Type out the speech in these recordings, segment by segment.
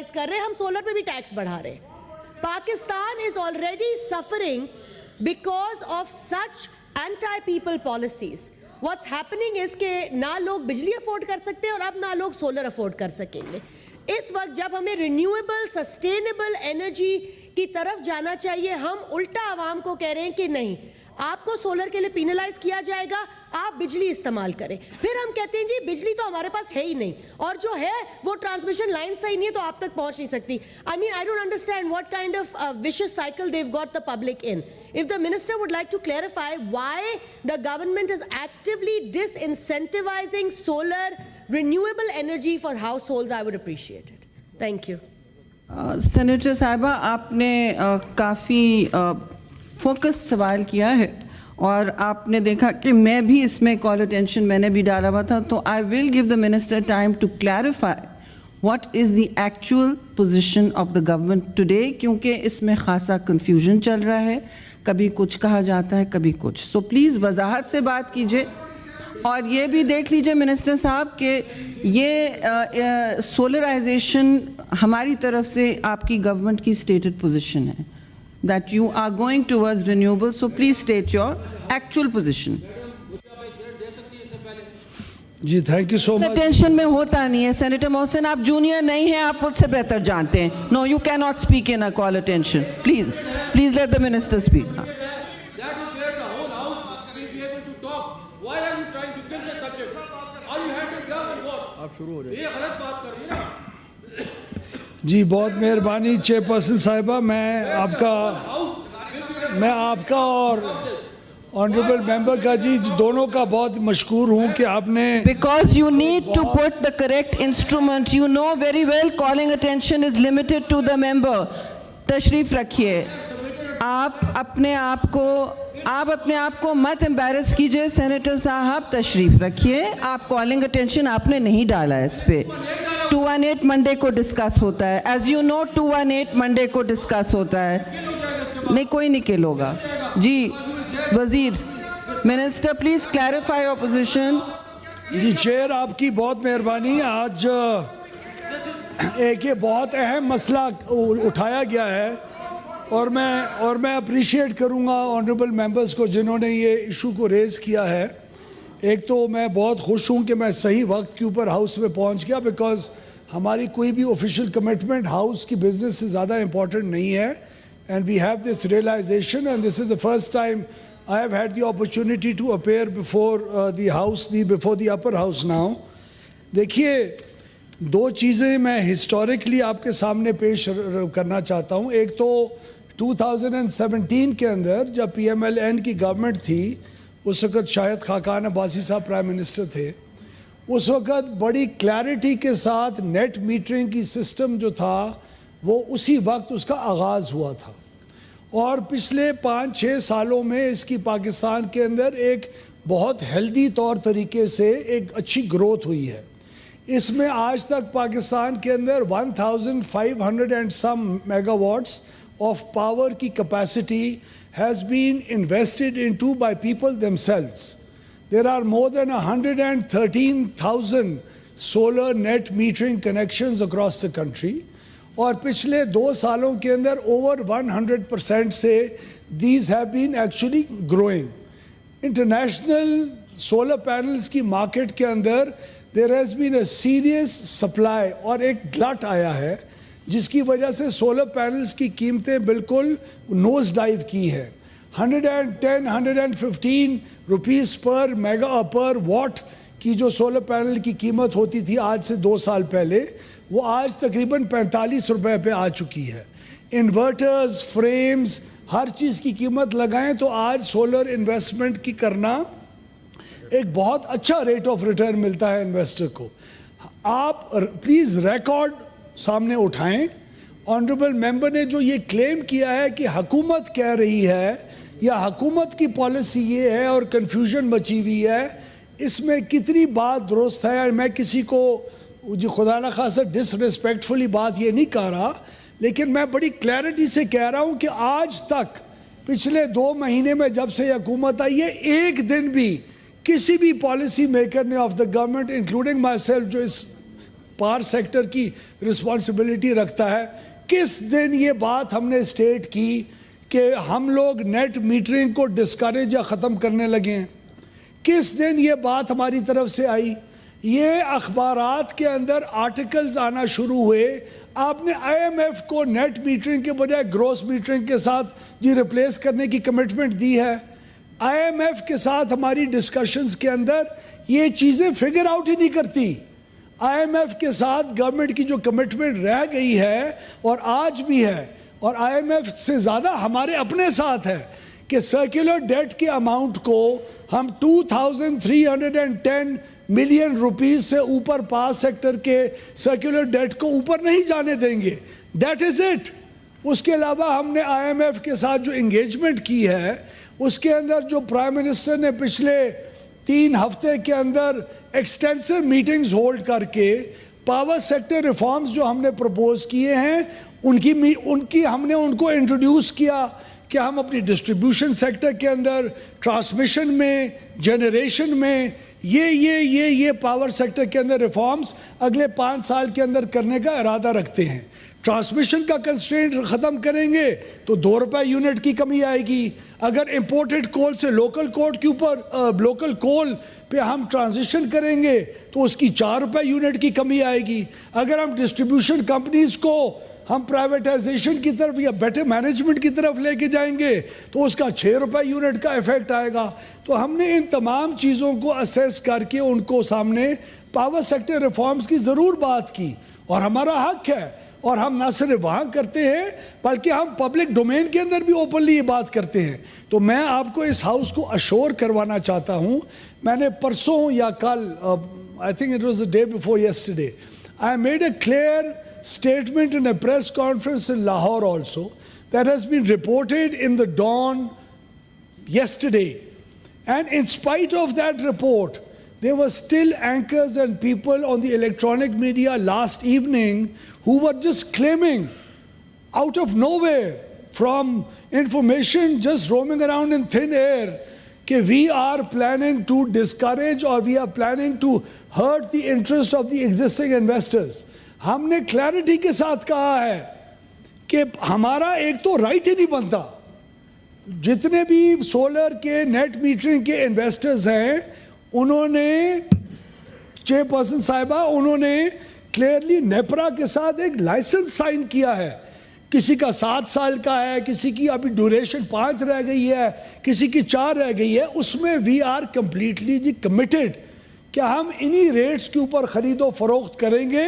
Penalise कर रहे हैं, हम सोलर पे भी टैक्स बढ़ा रहे हैं। Pakistan is already suffering because of such anti people policies. What's happening is के ना लोग बिजली अफोर्ड कर सकते हैं और अब ना लोग सोलर अफोर्ड कर सकेंगे। इस वक्त जब हमें रिन्यूएबल सस्टेनेबल एनर्जी की तरफ जाना चाहिए, हम उल्टा आवाम को कह रहे हैं कि नहीं, आपको सोलर के लिए पिनलाइज किया जाएगा, आप बिजली इस्तेमाल करें। फिर हम कहते हैं जी बिजली तो हमारे पास है ही नहीं, और जो है वो ट्रांसमिशन लाइन सही नहीं है तो आप तक पहुंच नहीं सकती। I mean I don't understand what kind of vicious cycle they've got the public in. If the minister would like to clarify why the government is actively disincentivizing solar renewable energy for households, I would appreciate it. Thank you. Senator साहिबा, आपने काफ़ी focus सवाल किया है और आपने देखा कि मैं भी इसमें कॉल अटेंशन मैंने भी डाला हुआ था, तो I will give the minister time to clarify what is the actual position of the government today, क्योंकि इसमें खासा कन्फ्यूजन चल रहा है, कभी कुछ कहा जाता है कभी कुछ। सो प्लीज़ वजाहत से बात कीजिए और ये भी देख लीजिए मिनिस्टर साहब कि ये सोलराइजेशन हमारी तरफ से आपकी गवर्नमेंट की स्टेटेड पोजीशन है, that you are going towards renewable. So please state your actual position. जी thank you so much. Tension में होता नहीं है सेनेटर मोहसिन, आप जूनियर नहीं हैं, आप मुझसे बेहतर जानते हैं। No, you can not speak in a call attention. Please please let the minister speak. आप शुरू हो जाइए। जी बहुत मेहरबानी चेयरपर्सन साहिबा, मैं आपका और ऑनरेबल मेंबर का जी दोनों का बहुत मशकूर हूँ कि आपने, because you need to put the correct instrument. You know very well calling attention is limited to the member. तशरीफ रखिए। आप अपने आप को मत एम्बैरस कीजिए सेनेटर साहब, तशरीफ रखिए। आप कॉलिंग अटेंशन आपने नहीं डाला है इस पे। 218 मंडे को डिस्कस होता है, एज यू नो 218 मंडे को डिस्कस होता है। नहीं, कोई निकल होगा जी। वजीर, minister please clarify your position. जी चेयर आपकी बहुत मेहरबानी। आज एक ये बहुत अहम मसला उठाया गया है और मैं अप्रिशिएट करूंगा ऑनरेबल मेंबर्स को जिन्होंने ये इशू को रेज़ किया है। एक तो मैं बहुत खुश हूँ कि मैं सही वक्त के ऊपर हाउस में पहुँच गया, बिकॉज हमारी कोई भी ऑफिशियल कमिटमेंट हाउस की बिजनेस से ज़्यादा इम्पॉर्टेंट नहीं है। And we have this realization and this is the first time I have had the opportunity to appear before before the upper house now. देखिए, दो चीज़ें मैं हिस्टोरिकली आपके सामने पेश करना चाहता हूँ। एक तो 2017 के अंदर जब PMLN की गवर्नमेंट थी, उस वक़्त शायद खाकान अब्बासी साहब प्राइम मिनिस्टर थे। उस वक़्त बड़ी क्लैरिटी के साथ नेट मीटरिंग की सिस्टम जो था वो उसी वक्त उसका आगाज़ हुआ था और पिछले 5-6 सालों में इसकी पाकिस्तान के अंदर एक बहुत हेल्दी तौर तरीके से एक अच्छी ग्रोथ हुई है। इसमें आज तक पाकिस्तान के अंदर 1500 and some megawatts of power की capacity has been invested into by people themselves. There are more than 113,000 solar net metering connections across the country और पिछले 2 सालों के अंदर ओवर 100% से these have been actually growing. International solar panels की market के अंदर there has been a serious supply और एक ग्लट आया है, जिसकी वजह से सोलर पैनल्स की कीमतें बिल्कुल नोज डाइव की है। 110-115 रुपीज़ पर वॉट की जो सोलर पैनल की कीमत होती थी आज से 2 साल पहले, वो आज तकरीबन 45 रुपए पे आ चुकी है। इन्वर्टर्स, फ्रेम्स, हर चीज़ की कीमत लगाएं तो आज सोलर इन्वेस्टमेंट की करना एक बहुत अच्छा रेट ऑफ रिटर्न मिलता है इन्वेस्टर को। आप प्लीज़ रिकॉर्ड सामने उठाएं। ऑनरेबल मेंबर ने जो ये क्लेम किया है कि हुकूमत कह रही है या हुकूमत की पॉलिसी ये है और कन्फ्यूजन मची हुई है, इसमें कितनी बात दुरुस्त है। मैं किसी को जी खुदा न खासा डिसरिस्पेक्टफुली बात ये नहीं कह रहा, लेकिन मैं बड़ी क्लैरिटी से कह रहा हूँ कि आज तक पिछले 2 महीने में जब से हुकूमत आई है, एक दिन भी किसी भी पॉलिसी मेकर ने of the government including my self जो इस पावर सेक्टर की रिस्पॉन्सिबिलिटी रखता है। किस दिन ये बात हमने स्टेट की कि हम लोग नेट मीटरिंग को डिस्करेज या ख़त्म करने लगे हैं? किस दिन ये बात हमारी तरफ से आई? ये अखबारात के अंदर आर्टिकल्स आना शुरू हुए। आपने IMF को नेट मीटरिंग के बजाय ग्रॉस मीटरिंग के साथ जी रिप्लेस करने की कमिटमेंट दी है। IMF के साथ हमारी डिस्कशंस के अंदर ये चीज़ें फिगर आउट ही नहीं करती। IMF के साथ गवर्नमेंट की जो कमिटमेंट रह गई है और आज भी है, और IMF से ज़्यादा हमारे अपने साथ है कि सर्कुलर डेट के अमाउंट को हम 2310 मिलियन रुपीस से ऊपर पावर सेक्टर के सर्कुलर डेट को ऊपर नहीं जाने देंगे। That is it. उसके अलावा हमने IMF के साथ जो एंगेजमेंट की है उसके अंदर जो प्राइम मिनिस्टर ने पिछले 3 हफ्ते के अंदर एक्सटेंसिव मीटिंग्स होल्ड करके पावर सेक्टर रिफॉर्म्स जो हमने प्रपोज किए हैं उनकी हमने उनको इंट्रोड्यूस किया कि हम अपनी डिस्ट्रीब्यूशन सेक्टर के अंदर, ट्रांसमिशन में, जनरेशन में ये पावर सेक्टर के अंदर रिफॉर्म्स अगले 5 साल के अंदर करने का इरादा रखते हैं। ट्रांसमिशन का कंस्ट्रेंट ख़त्म करेंगे तो 2 रुपये यूनिट की कमी आएगी। अगर इंपोर्टेड कोल से लोकल कोल पे हम ट्रांजिशन करेंगे तो उसकी 4 रुपये यूनिट की कमी आएगी। अगर हम डिस्ट्रीब्यूशन कंपनीज को हम प्राइवेटाइजेशन की तरफ या बेटर मैनेजमेंट की तरफ लेके जाएंगे तो उसका 6 रुपये यूनिट का इफेक्ट आएगा। तो हमने इन तमाम चीज़ों को असेस करके उनको सामने पावर सेक्टर रिफॉर्म्स की ज़रूर बात की, और हमारा हक है। और हम ना सिर्फ वहाँ करते हैं बल्कि हम पब्लिक डोमेन के अंदर भी ओपनली ये बात करते हैं। तो मैं आपको इस हाउस को अश्योर करवाना चाहता हूँ, मैंने परसों या कल, I think it was the day before yesterday, I made a clear statement in a press conference in Lahore also that has been reported in the Dawn yesterday. And in spite of that report, there were still anchors and people on the electronic media last evening who were just claiming out of nowhere from information just roaming around in thin air that we are planning to discourage or we are planning to hurt the interest of the existing investors. हमने clarity के साथ कहा है कि हमारा एक तो right ही नहीं बनता। जितने भी सोलर के नेट मीटरिंग के इन्वेस्टर्स हैं उन्होंने, चेयरपर्सन साहिबा, उन्होंने क्लियरली नेपरा के साथ एक लाइसेंस साइन किया है। किसी का 7 साल का है, किसी की अभी ड्यूरेशन 5 रह गई है, किसी की 4 रह गई है। उसमें वी आर कम्प्लीटली जी कमिटेड क्या हम इन्हीं रेट्स के ऊपर ख़रीदो फरोख्त करेंगे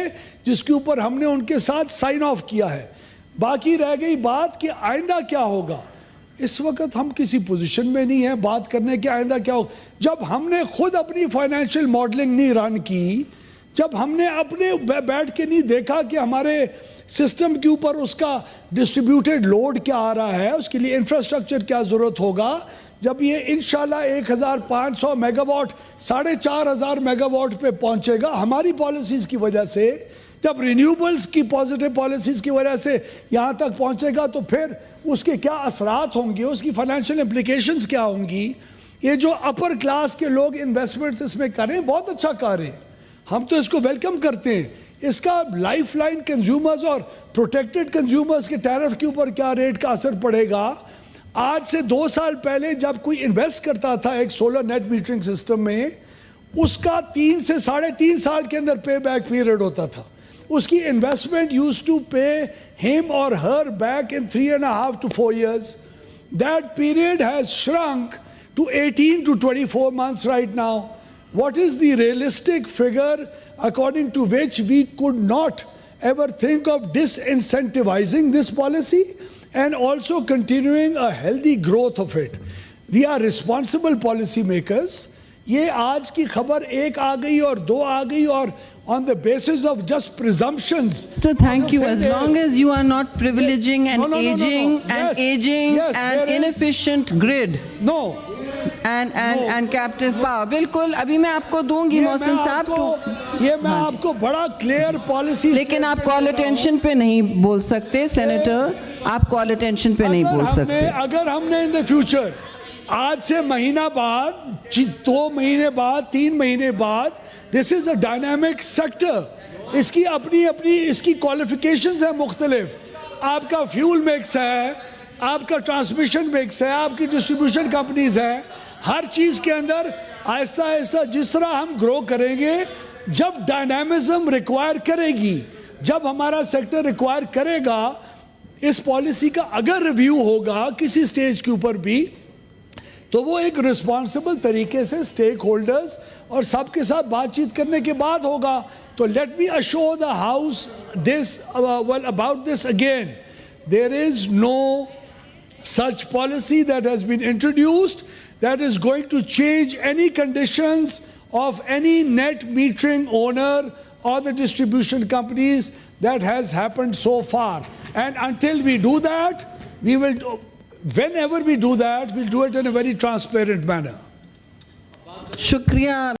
जिसके ऊपर हमने उनके साथ साइन ऑफ किया है। बाकी रह गई बात कि आइंदा क्या होगा, इस वक्त हम किसी पोजीशन में नहीं है बात करने के आइंदा क्या होगा। जब हमने खुद अपनी फाइनेंशियल मॉडलिंग नहीं रन की, जब हमने अपने बैठ के नहीं देखा कि हमारे सिस्टम के ऊपर उसका डिस्ट्रीब्यूटेड लोड क्या आ रहा है, उसके लिए इंफ्रास्ट्रक्चर क्या ज़रूरत होगा, जब ये इंशाल्लाह 1500 मेगावाट 4500 मेगावाट पे पहुंचेगा हमारी पॉलिसीज़ की वजह से, जब रिन्यूएबल्स की पॉजिटिव पॉलिसीज़ की वजह से यहाँ तक पहुंचेगा तो फिर उसके क्या असरात होंगे, उसकी फाइनेंशियल इम्प्लिकेशंस क्या होंगी। ये जो अपर क्लास के लोग इन्वेस्टमेंट्स इसमें करें, बहुत अच्छा कर रहे हैं, हम तो इसको वेलकम करते हैं। इसका लाइफ लाइन कंज्यूमर्स और प्रोटेक्टेड कंज्यूमर्स के टैरिफ के ऊपर क्या रेट का असर पड़ेगा। आज से 2 साल पहले जब कोई इन्वेस्ट करता था एक सोलर नेट मीटरिंग सिस्टम में, उसका 3 से 3.5 साल के अंदर पे बैक पीरियड होता था। उसकी investment used to pay him और her back in 3.5 to 4 years. That period has shrunk to 18 to 24 months right now. What is the realistic figure according to which we could not ever think of disincentivizing this policy and also continuing a healthy growth of it? We are responsible policy makers. ये आज की खबर 1 आ गई और 2 आ गई और on the basis of just presumptions. So thank you. As long as you are not privileging an aging Yes, and inefficient grid. No. And captive power. बिल्कुल, अभी मैं आपको दूंगी मोहसिन साहब। ये मैं आपको बड़ा क्लियर पॉलिसी, लेकिन आप कॉल अटेंशन पे नहीं बोल सकते सेनेटर, आप कॉल अटेंशन पे नहीं बोल सकते। अगर हमने इन द फ्यूचर आज से महीना बाद, 2 महीने बाद, 3 महीने बाद, this is a dynamic sector इसकी अपनी अपनी इसकी क्वालिफिकेशंस है मुख्तलिफ। आपका फ्यूल मिक्स है, आपका ट्रांसमिशन मिक्स है, आपकी डिस्ट्रीब्यूशन कंपनीज है, हर चीज़ के अंदर आहिस्ता आहिस्ता जिस तरह हम ग्रो करेंगे, जब डायनामिज्म रिक्वायर करेगी, जब हमारा सेक्टर रिक्वायर करेगा, इस पॉलिसी का अगर रिव्यू होगा किसी स्टेज के ऊपर भी, तो वो एक रिस्पॉन्सिबल तरीके से स्टेक होल्डर्स और सबके साथ बातचीत करने के बाद होगा। तो let me assure the house this well about this again, there is no such policy that has been introduced that is going to change any conditions of any net metering owner or the distribution companies that has happened so far. And until we do that, we will, whenever we do that, we'll do it in a very transparent manner. शुक्रिया।